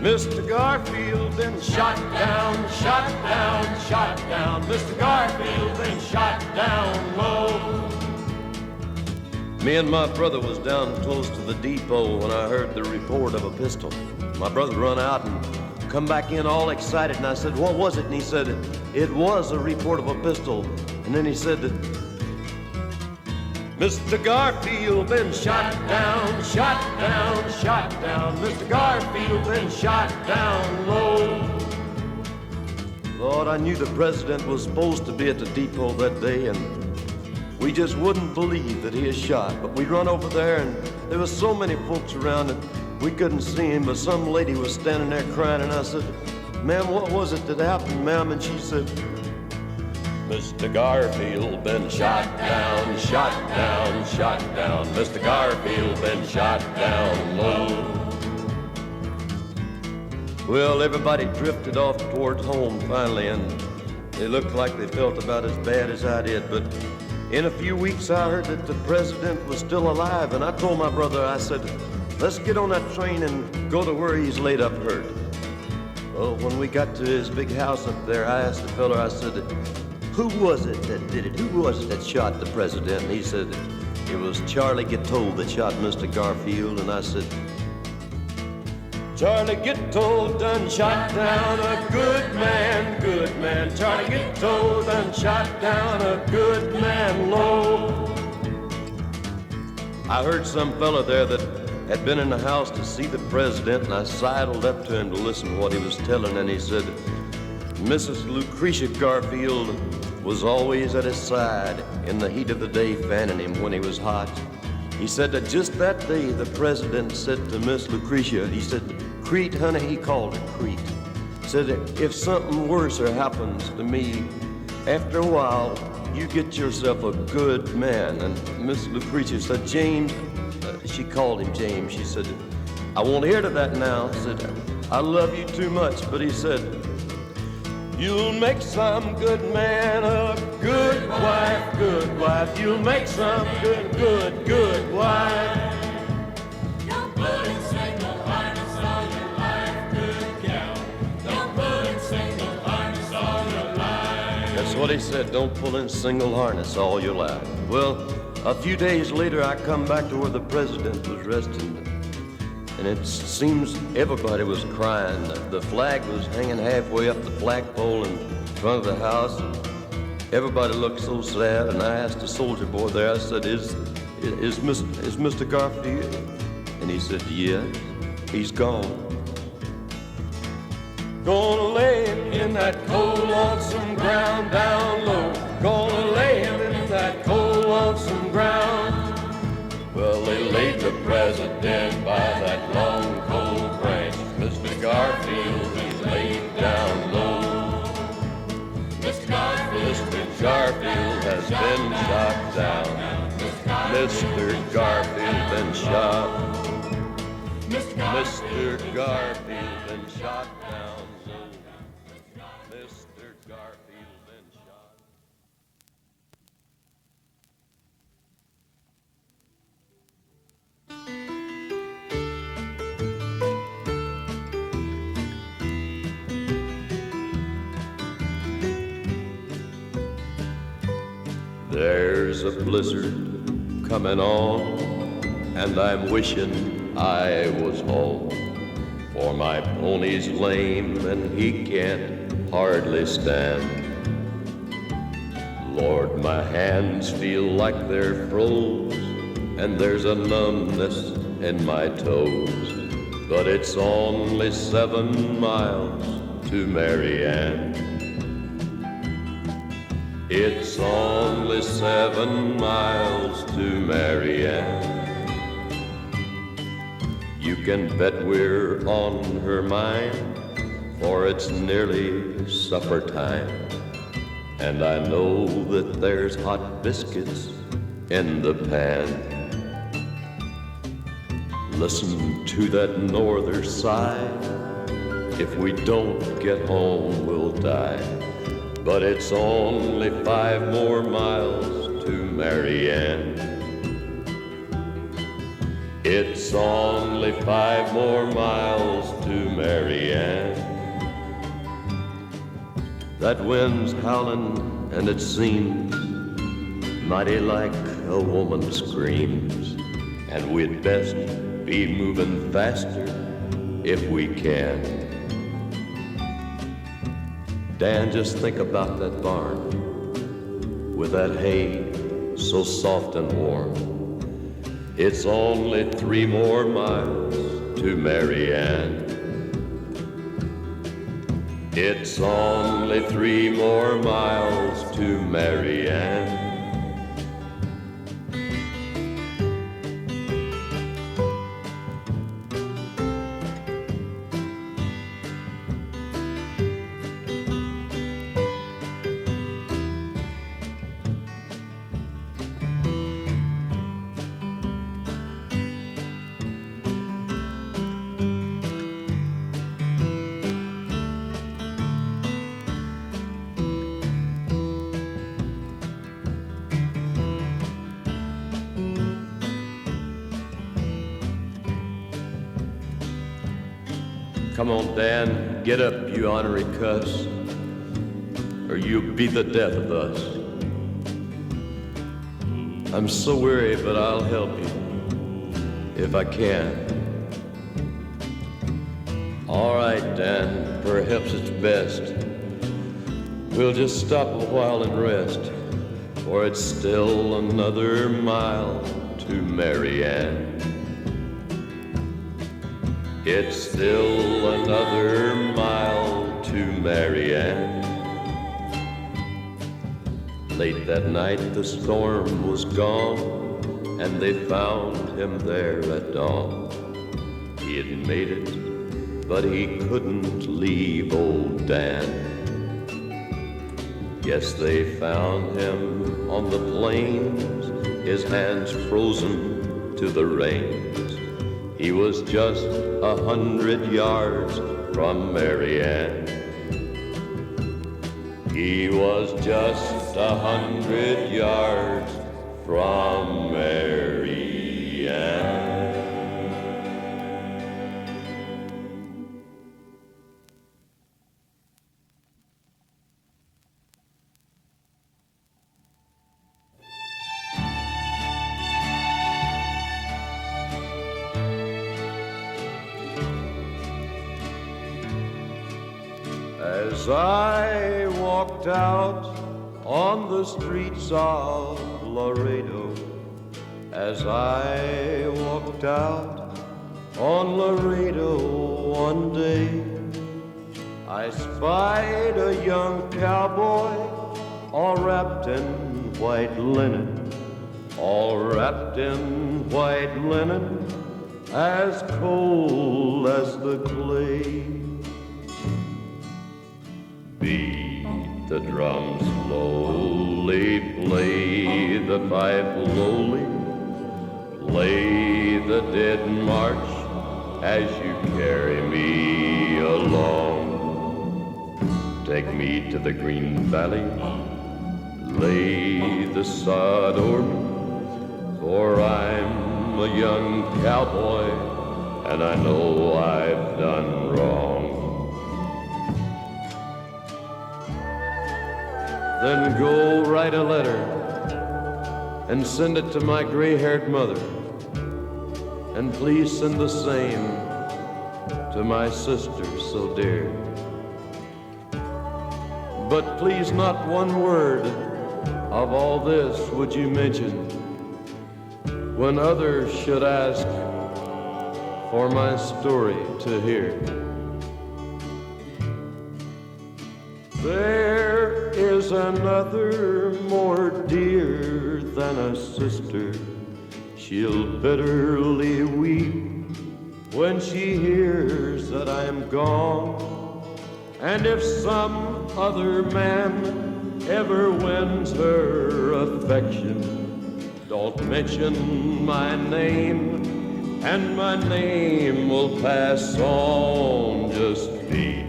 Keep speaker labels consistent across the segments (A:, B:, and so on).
A: Mister Garfield been shot down, shot down, shot down. Mister Garfield been shot down low. Me and my brother was down close to the depot when I heard the report of a pistol. My brother run out and come back in all excited, and I said, what was it? And he said, it was a report of a pistol. And then he said that Mister Garfield been shot down, shot down, shot down. Mister Garfield been shot down low. Lord, I knew the president was supposed to be at the depot that day, and we just wouldn't believe that he is shot. But we run over there, and there was so many folks around that we couldn't see him, but some lady was standing there crying, and I said, ma'am, what was it that happened, ma'am? And she said, Mister Garfield been shot down, shot down, shot down. Mister Garfield been shot down low. Well, everybody drifted off towards home finally, and they looked like they felt about as bad as I did. But in a few weeks, I heard that the president was still alive, and I told my brother, I said, let's get on that train and go to where he's laid up hurt. Well, when we got to his big house up there, I asked the fella, I said, who was it that did it? Who was it that shot the president? And he said, it was Charlie Gittold that shot Mister Garfield. And I said, Charlie Gittold done shot down a good man, good man. Charlie Gittold done shot down a good man low. I heard some fella there that had been in the house to see the president, and I sidled up to him to listen to what he was telling, and he said, Mrs. Lucretia Garfield was always at his side in the heat of the day, fanning him when he was hot. He said that just that day the president said to Miss Lucretia, he said, Crete, honey, he called her Crete. Said, if something worser happens to me, after a while, you get yourself a good man. And Miss Lucretia said, James, she called him James, she said, I won't hear to that now. Said, I love you too much. But he said, you'll make some good man a good wife, good wife. You'll make some good wife.
B: Don't put in single harness all your life, good gal. Don't put in single harness all your life.
A: That's what he said, don't pull in single harness all your life. Well, a few days later, I come back to where the president was resting. And it seems everybody was crying. The flag was hanging halfway up the flagpole in front of the house. And everybody looked so sad. And I asked the soldier boy there, I said, is Mr. Garfield? And he said, yes, he's gone. Gonna lay him in that cold, lonesome ground down low. Gonna lay him in that cold, lonesome ground. Well, they laid the president by that long, cold branch. Mr. Garfield, he's laid down low.
B: Mr. Garfield,
A: Mr. Garfield has been shot down. Mr. Garfield been shot. Mr. Garfield been shot down low. Mr. Garfield been shot. There's a blizzard coming on, and I'm wishing I was home. For my pony's lame and he can't hardly stand. Lord, my hands feel like they're froze, and there's a numbness in my toes. But it's only 7 miles to Marianne. It's only 7 miles to Marianne. You can bet we're on her mind, for it's nearly supper time. And I know that there's hot biscuits in the pan. Listen to that norther sigh. If we don't get home, we'll die. But it's only 5 more miles to Marianne. It's only 5 more miles to Marianne. That wind's howling and it seems mighty like a woman screams, and we'd best be moving faster if we can. Dan, just think about that barn with that hay so soft and warm. It's only 3 more miles to Marianne. It's only 3 more miles to Marianne. Come on, Dan, get up, you ornery cuss, or you'll be the death of us. I'm so weary, but I'll help you if I can. All right, Dan, perhaps it's best we'll just stop a while and rest, for it's still another mile to Marianne. It's still another mile to Marianne. Late that night the storm was gone, and they found him there at dawn. He had made it, but he couldn't leave old Dan. Yes, they found him on the plains, his hands frozen to the reins. He was just 100 yards from Marianne. He was just 100 yards from Marianne. As I walked out on the streets of Laredo, as I walked out on Laredo one day, I spied a young cowboy all wrapped in white linen, all wrapped in white linen, as cold as the clay. Beat the drum slowly, play the fife lowly, play the dead march as you carry me along. Take me to the green valley, lay the sod o'er me, for I'm a young cowboy and I know I've done wrong. Then go write a letter and send it to my gray-haired mother. And please send the same to my sister so dear. But please not one word of all this would you mention when others should ask for my story to hear. There is another more dear than a sister. She'll bitterly weep when she hears that I'm gone. And if some other man ever wins her affection, don't mention my name, and my name will pass on. Just beat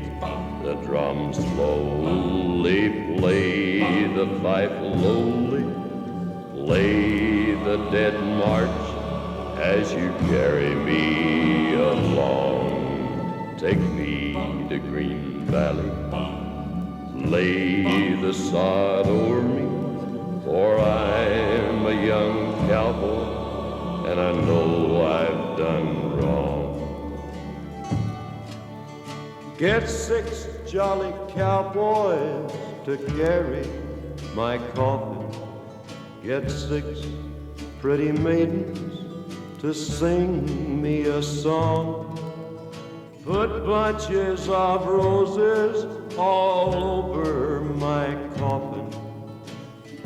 A: the drum slowly, play the fife lowly, play the dead march as you carry me along. Take me to Green Valley, lay the sod o'er me, for I'm a young cowboy and I know I've done wrong. Get 6 jolly cowboys to carry my coffin. Get 6 pretty maidens to sing me a song. Put bunches of roses all over my coffin,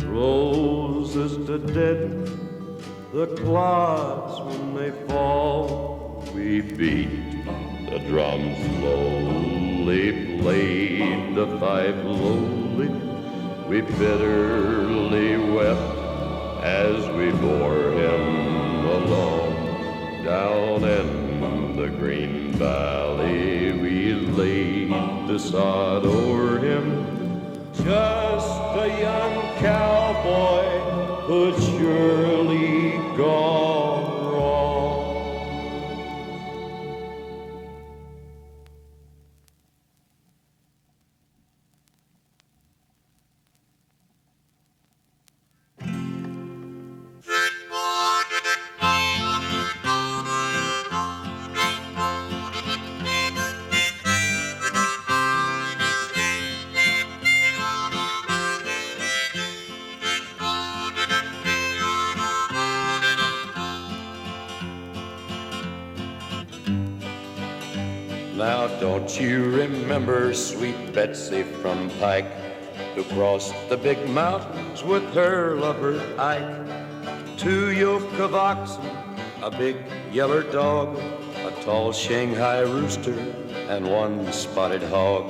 A: roses to deaden the clods when they fall. We beat the drums slowly, played the fife lowly. We bitterly wept as we bore him along. Down in the Green Valley we laid the sod o'er him. Just a young cowboy who'd surely gone wrong. Now don't you remember sweet Betsy from Pike, who crossed the big mountains with her lover Ike? 2 yoke of oxen, a big yeller dog, a tall Shanghai rooster, and 1 spotted hog.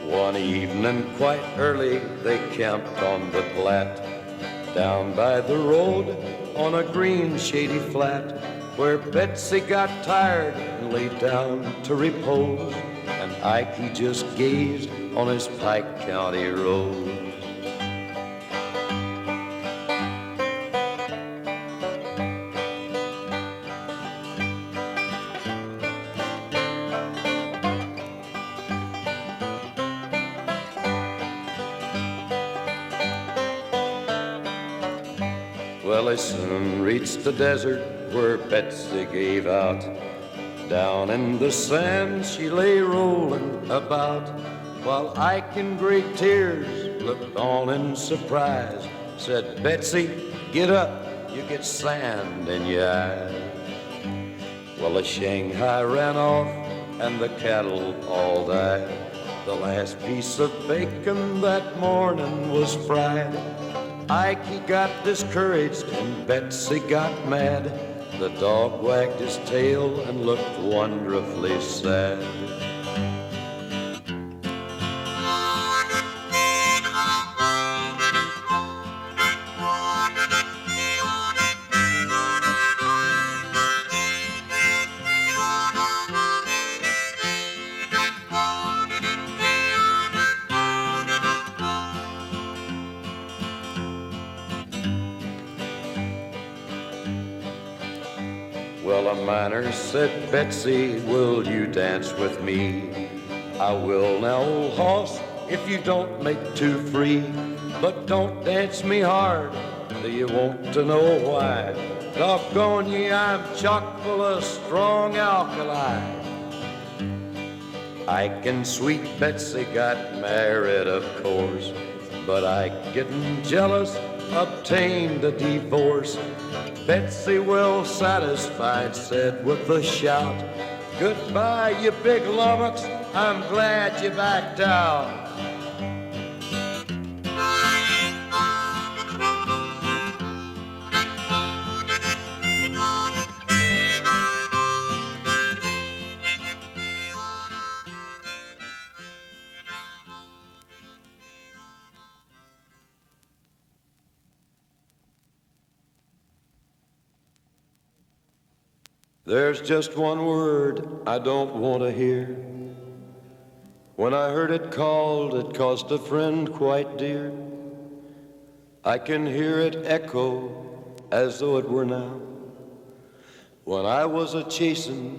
A: One evening quite early they camped on the Platte, down by the road on a green shady flat, where Betsy got tired and laid down to repose, and Ike he just gazed on his Pike County road. Well, they soon reached the desert where Betsy gave out. Down in the sand she lay rolling about, while Ike in great tears looked on in surprise. Said, Betsy, get up, you get sand in your eyes. Well, the Shanghai ran off and the cattle all died. The last piece of bacon that morning was fried. Ike, he got discouraged and Betsy got mad. The dog wagged his tail and looked wonderfully sad. Well, a miner said, Betsy, will you dance with me? I will now, old hoss, if you don't make too free. But don't dance me hard, do you want to know why? Doggone ye, I'm chock full of strong alkali. Ike and sweet Betsy got married, of course, but Ike, getting jealous, obtained a divorce. Betsy, well satisfied, said with a shout, goodbye, you big lummox, I'm glad you backed out. There's just one word I don't want to hear. When I heard it called, it cost a friend quite dear. I can hear it echo as though it were now. When I was a chasing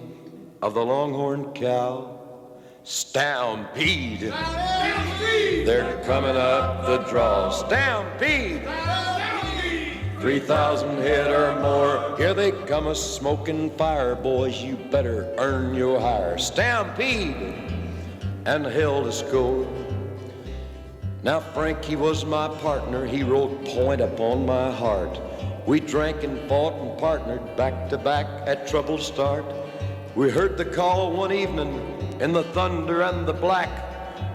A: of the longhorn cow, Stampede. Stampede. They're coming up the draw. Stampede. Stampede. 3,000 head or more. Here they come a smoking fire, boys. You better earn your hire. Stampede. And hell to score. Now Frank, he was my partner. He wrote point upon my heart. We drank and fought and partnered back to back at Trouble Start. We heard the call one evening in the thunder and the black,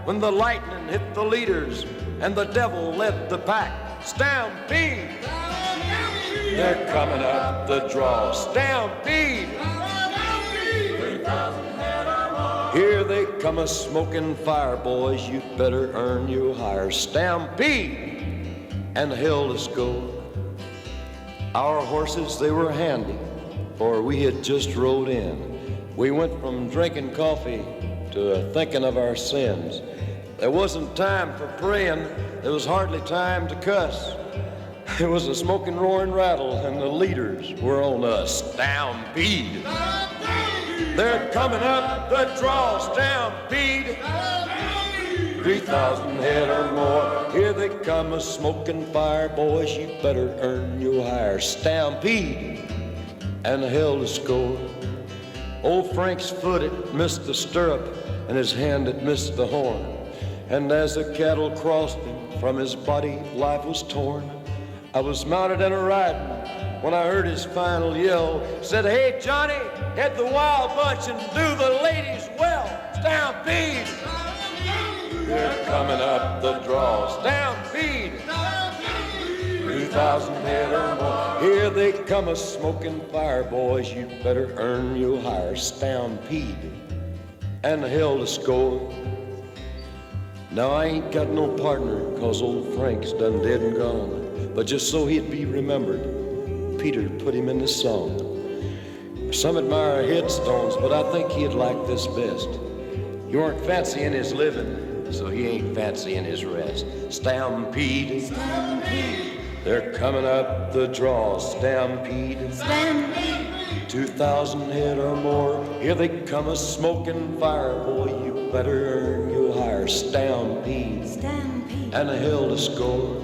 A: when the lightning hit the leaders and the devil led the pack. Stampede! Stampede. They're coming up the draw. Stampede! Stampede. 3,000 head or more. Here they come a smoking fire, boys. You better earn your hire. Stampede! And hell to score. Our horses, they were handy, for we had just rode in. We went from drinking coffee to thinking of our sins. There wasn't time for praying. There was hardly time to cuss. It was a smoking, roaring rattle, and the leaders were on us. Stampede. Stampede. They're coming up the draw. Stampede. Stampede. 3,000 head or more. Here they come a smoking fire, boys. You better earn your hire. Stampede. And hell to score. Old Frank's foot had missed the stirrup, and his hand had missed the horn. And as the cattle crossed him, from his body life was torn. I was mounted and a-riding when I heard his final yell. Said, hey, Johnny, head the wild bunch and do the ladies well. Stampede! They're coming up the draw. Stampede! 3,000 head or more. Here they come a smoking fire, boys. You better earn your hire. Stampede and hell to score. Now I ain't got no partner, 'cause old Frank's done dead and gone. But just so he'd be remembered, Peter put him in this song. Some admire headstones, but I think he'd like this best. He weren't fancy in his living, so he ain't fancy in his rest. Stampede. Stampede. They're coming up the draw. Stampede. Stampede. 2,000 head or more. Here they come a smoking fire, boy. You better earn your hire. Stampede. Stampede. And a hell to score.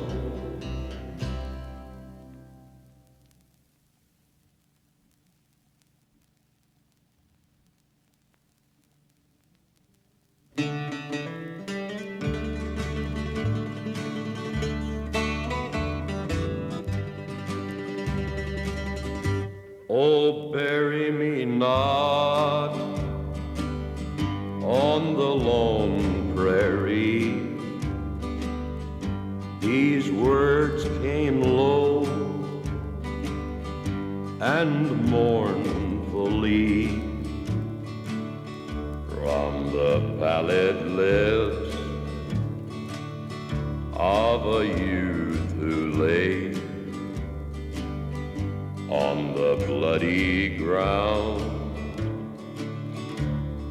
A: Oh, bury me not on the lone prairie. These words came low and mournfully from the pallid lips of a youth who lay on the bloody ground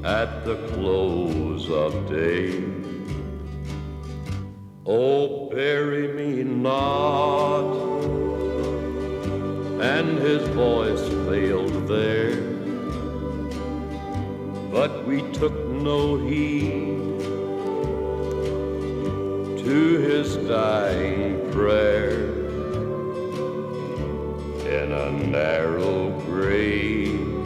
A: at the close of day. Oh, bury me not. And his voice failed there, but we took no heed to his dying prayer. In a narrow grave,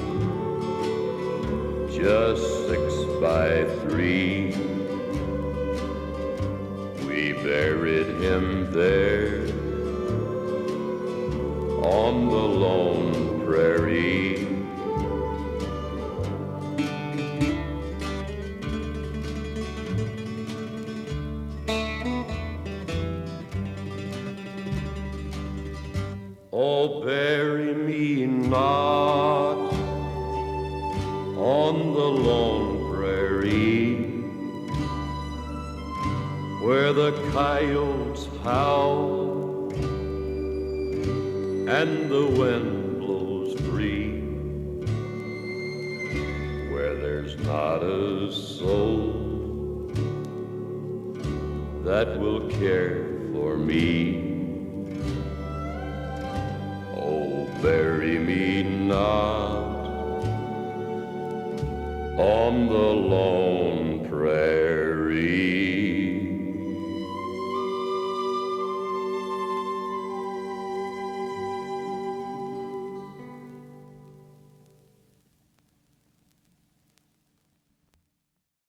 A: just 6x3, we buried him there on the lone prairie. Oh, bury me not on the lone prairie, where the coyotes howl and the wind blows free, where there's not a soul that will care for me. Oh, bury me not on the lone prairie.